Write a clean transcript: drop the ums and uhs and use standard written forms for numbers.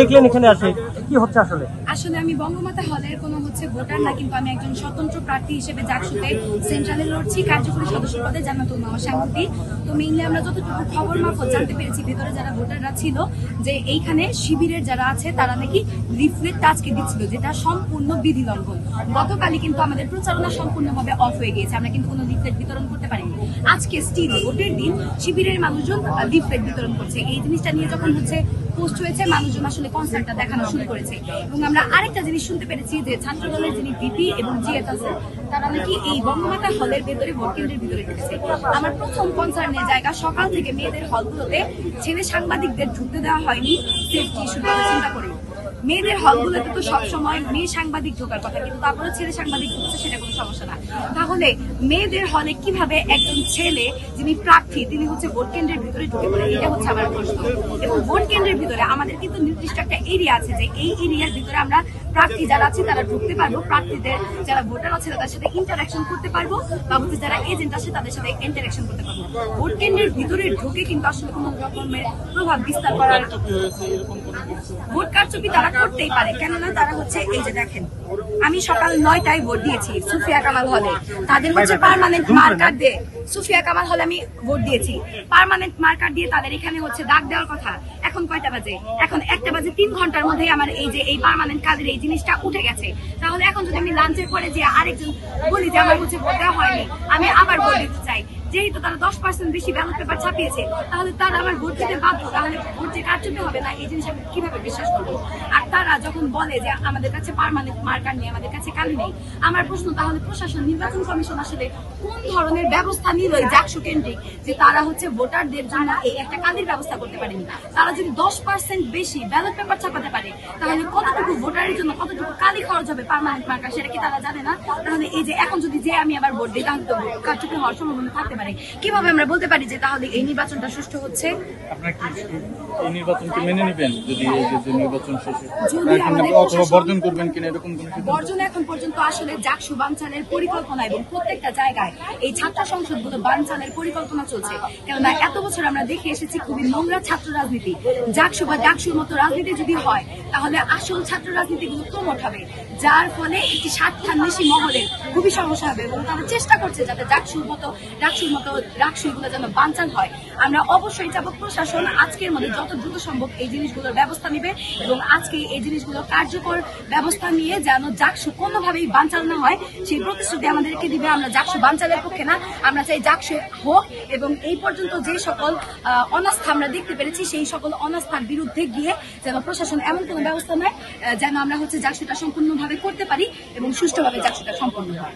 দেখলেন এখানে আসে কি হচ্ছে আসলে? আসলে আমি বঙ্গমাতা হলের কোনো ভোটার না, কিন্তু আমি একজন স্বতন্ত্র প্রার্থী হিসেবে জাকসুতে সেন্ট্রালে লড়ছি কার্যকরী সদস্য পদে জান্নাতুল মাওয়া শ্যামলী। তো মেইনলি আমরা যতটুকু খবর মারফত জানতে পেরেছি ভেতরে যারা ভোটাররা ছিল যে এইখানে শিবিরের যারা আছে তারা নাকি লিফলেট আজকে দিচ্ছিল, যেটা সম্পূর্ণ বিধি লঙ্ঘন। গতকালই কিন্তু আমাদের প্রচারণা সম্পূর্ণভাবে অফ হয়ে গিয়েছে, আমরা কিন্তু কোনো লিফলেট বিতরণ করতে পারিনি। আজকে স্টিল ভোটের দিন শিবিরের মানুষজন লিফলেট বিতরণ করছে। এই জিনিসটা নিয়ে যখন পোস্ট হয়েছে মানুষজন আসলে কনসার্নটা দেখানো শুরু করেছে। এবং আমরা আরেকটা জিনিস শুনতে পেরেছি যে ছাত্র দলের যিনি ভিপি এবং জিএফ আছে তারা নাকি এই বঙ্গমাতা হলের ভেতরে ভোট কেন্দ্রের ভিতরে ঢুকেছে। আমার প্রথম কনসার্নের জায়গা, সকাল থেকে মেয়েদের হলগুলোতে ছেলে সাংবাদিকদের ঢুকতে দেওয়া হয়নি সেফটি ইস্যুর কথা চিন্তা করে। মেয়েদের হলগুলোতে তো সবসময় মেয়ে সাংবাদিক ঢোকার কথা, কিন্তু তারপরে ছেলে সাংবাদিক ঢুকছে, সেটা কোনো সমস্যা না। তাহলে মেয়েদের হলে কিভাবে একজন ছেলে যিনি প্রার্থী তিনি ভোট কেন্দ্রের ভিতরে ঢুকে পড়ে, এটা হচ্ছে আমার প্রশ্ন। এবং ভোট কেন্দ্রের ভিতরে আমাদের কিন্তু নির্দিষ্ট একটা এরিয়া আছে, যে এই এরিয়ার ভিতরে আমরা প্রার্থী যারা আছে তারা ঢুকতে পারবো, প্রার্থীদের যারা ভোটার আছে তাদের সাথে ইন্টারাকশন করতে পারবো, বা যারা এজেন্ট আছে তাদের সাথে ইন্টারাকশন করতে পারবো। ভোট কেন্দ্রের ভিতরে ঢুকে কিন্তু আসলে কোনো রকমের প্রভাব বিস্তার করার ভোট কারচুপি তারা করতেই পারে। কেননা তারা এই যে দেখেন, আমি সকাল 9টায় ভোট দিয়েছি সুফিয়া কামাল হলে, তাদের পার্মানেন্ট মার্কার দিয়ে সুফিয়া কামাল হলে আমি ভোট দিয়েছি, পার্মানেন্ট মার্কার দিয়ে তাদের এখানে দাগ দেওয়ার কথা। এখন কয়টা বাজে? এখন 1টা বাজে। 3 ঘন্টার মধ্যে আমার এই পার্মানেন্ট কাজের এই জিনিসটা উঠে গেছে। তাহলে এখন যদি আমি লাঞ্চের পরে যে আরেকজন বলি যে আমার ভোট দেওয়া হয়নি, আমি আবার ভোট দিতে চাই, যেহেতু তারা 10% বেশি ব্যালট পেপার ছাপিয়েছে, তাহলে তারা আমার ভোট দিতে বাধ্য। তাহলে ভোট যে কারচুপি হবে না, এই জিনিস আমি কিভাবে বিশ্বাস করবো? আর তারা যখন বলে যে আমাদের কাছে পার্মানেন্ট মার্কার নেই, আমাদের কাছে কালি নেই, আমার প্রশ্ন তাহলে প্রশাসন, নির্বাচন কমিশন আসলে কোন ধরনের ব্যবস্থা নিল জাকসু কেন্দ্রিক, যে তারা ভোটারদের জন্য এই একটা কালির ব্যবস্থা করতে পারেনি? তারা যদি 10% বেশি ব্যালট পেপার ছাপাতে পারে, তাহলে কতটুকু ভোটারের জন্য কতটুকু কালি খরচ হবে পার্মানেন্ট মার্কার, সেটা কি তারা জানে না? তাহলে এই যে এখন যদি যে আমি আবার ভোট দিই, তাহলে তো কারচুপি হওয়ার সম্ভাবনা থাকতে পারে। কিভাবে আমরা বলতে পারি যে তাহলে এই নির্বাচনটা সুষ্ঠু হচ্ছে? আপনারা কি এই নির্বাচনকে মেনে নেবেন যদি এই যে নির্বাচন শেষে অথবা বর্জন করবেন কিনা এরকম কোনো বর্জন এখন পর্যন্ত আসলে জাকসু বানচালের পরিকল্পনা এবং প্রত্যেকটা জায়গায় এই ছাত্র সংসদগুলো বানচালের পরিকল্পনা চলছে। কেননা এত বছর আমরা দেখে এসেছি খুবই নোংরা ছাত্র রাজনীতি। জাকসু বা জাকসুর মতো রাজনীতি যদি হয়, তাহলে আসল ছাত্র রাজনীতিগুলো প্রমোট হবে, যার ফলে একটি স্বার্থান্বেষী মহলের খুবই সমস্যা হবে। এবং তারা চেষ্টা করছে যাতে জাকসুর মতো রাকসুগুলো যেন বানচাল হয়। আমরা অবশ্যই চাবো প্রশাসন আজকের মধ্যে যত দ্রুত সম্ভব এই জিনিসগুলোর ব্যবস্থা নিবে, এবং আজকে এই জিনিসগুলো কার্যকর ব্যবস্থা নিয়ে যেন জাকসু কোনোভাবেই বানচাল না হয় সেই প্রতিশ্রুতি আমাদেরকে দিবে। আমরা জাকসু বানচালের পক্ষে না, আমরা চাই জাকসু হোক, এবং এই পর্যন্ত যে সকল অনাস্থা আমরা দেখতে পেরেছি সেই সকল অনাস্থার বিরুদ্ধে গিয়ে যেন প্রশাসন এমন কোনো ব্যবস্থা নেয় যেন আমরা জাকসুটা সম্পূর্ণভাবে করতে পারি এবং সুষ্ঠুভাবে জাকসুটা সম্পন্ন হয়।